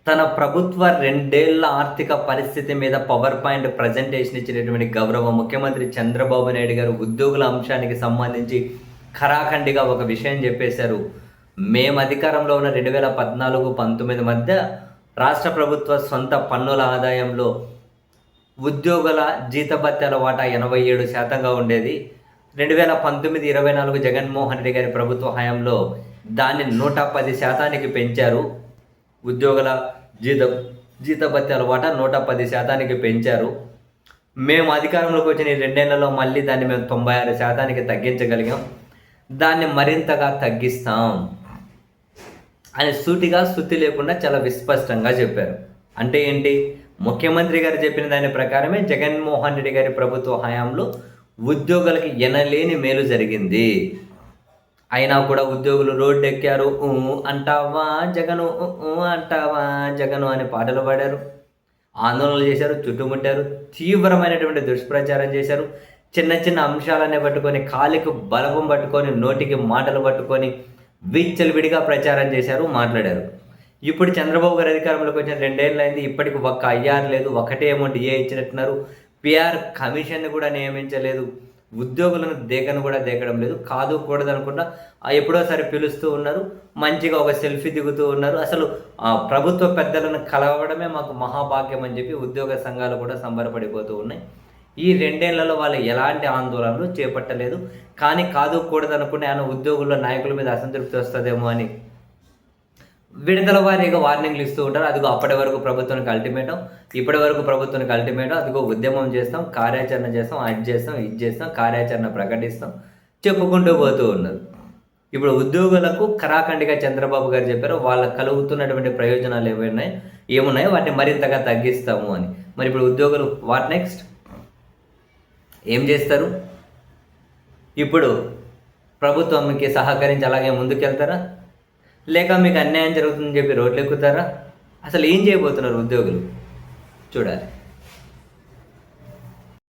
తన ప్రభుత్వ 2 ఏళ్ల ఆర్థిక పరిస్థితి మీద పవర్ పాయింట్ ప్రజెంటేషన్ ఇచ్చినటువంటి గౌరవ ముఖ్యమంత్రి చంద్రబాబు నాయుడు గారు ఉద్యోగుల అంశానికి సంబంధించి ఖరాఖండిగా ఒక విషయం చెప్పేశారు. మేము అధికారంలో ఉన్న 2014-19 మధ్య రాష్ట్ర ప్రభుత్వ సొంత పన్నుల ఆదాయంలో ఉద్యోగుల జీతభత్యాల వాటా 87%గా ఉండేది. 2019-24 జగన్మోహన్ రెడ్డి గారి ప్రభుత్వ హయాంలో దాన్ని 110%కి పెంచారు. ఉద్యోగుల జీతభత్యాల వాటా 110%కి పెంచారు. మేము అధికారంలోకి వచ్చిన ఈ 2 ఏళ్లలో మళ్ళీ దాన్ని మేము 96%కి తగ్గించగలిగాం. దాన్ని మరింతగా తగ్గిస్తాం అని సూటిగా శుద్ధి లేకుండా చాలా విస్పష్టంగా చెప్పారు. అంటే ఏంటి? ముఖ్యమంత్రి గారు చెప్పిన దాని ప్రకారమే జగన్మోహన్ రెడ్డి గారి ప్రభుత్వ హయాంలో ఉద్యోగులకి ఎనలేని మేలు జరిగింది. అయినా కూడా ఉద్యోగులు రోడ్డు ఎక్కారు. అంటావా జగను, అంటావా జగను అని పాటలు పాడారు, ఆందోళనలు చేశారు, చుట్టుముట్టారు, తీవ్రమైనటువంటి దుష్ప్రచారం చేశారు. చిన్న చిన్న అంశాలనే పట్టుకొని, కాలికి బలపం పట్టుకొని, నోటికి మాటలు పట్టుకొని విచ్చలవిడిగా ప్రచారం చేశారు, మాట్లాడారు. ఇప్పుడు చంద్రబాబు గారు అధికారంలోకి వచ్చిన 2 ఏళ్ళు అయింది. ఇప్పటికి ఒక్క ఐఆర్ లేదు, ఒకటే అమౌంట్ ఇచ్చినట్టున్నారు. పిఆర్ కమిషన్ని కూడా నియమించలేదు. ఉద్యోగులను దేకను కూడా దేకడం లేదు. కాదు కూడదు అనుకుంటా ఎప్పుడోసారి పిలుస్తూ ఉన్నారు, మంచిగా ఒక సెల్ఫీ దిగుతూ ఉన్నారు. అసలు ప్రభుత్వ పెద్దలను కలవడమే మాకు మహాభాగ్యం అని చెప్పి ఉద్యోగ సంఘాలు కూడా సంబరపడిపోతూ ఉన్నాయి. ఈ 2 ఏళ్లలో వాళ్ళు ఎలాంటి ఆందోళనలు చేపట్టలేదు. కానీ కాదు కూడదు అనుకునే ఆయన ఉద్యోగుల్లో నాయకుల మీద అసంతృప్తి వస్తుందేమో అని విడతల వారీగా వార్నింగ్లు ఇస్తూ ఉంటారు. అదిగో అప్పటి వరకు ప్రభుత్వానికి అల్టిమేటం, ఇప్పటి వరకు ప్రభుత్వానికి అల్టిమేటం, అదిగో ఉద్యమం చేస్తాం, కార్యాచరణ చేస్తాం, అది చేస్తాం, ఇది చేస్తాం, కార్యాచరణ ప్రకటిస్తాం చెప్పుకుంటూ పోతూ ఉన్నారు. ఇప్పుడు ఉద్యోగులకు ఖరాఖండిగా చంద్రబాబు గారు చెప్పారు, వాళ్ళకు కలుగుతున్నటువంటి ప్రయోజనాలు ఏమున్నాయో వాటిని మరింతగా తగ్గిస్తాము అని. మరి ఇప్పుడు ఉద్యోగులు వాట్ నెక్స్ట్ ఏం చేస్తారు? ఇప్పుడు ప్రభుత్వంకి సహకరించి అలాగే ముందుకెళ్తారా, లేక మీకు అన్యాయం జరుగుతుందని చెప్పి రోడ్లు ఎక్కుతారా? అసలు ఏం చేయబోతున్నారు ఉద్యోగులు? చూడాలి.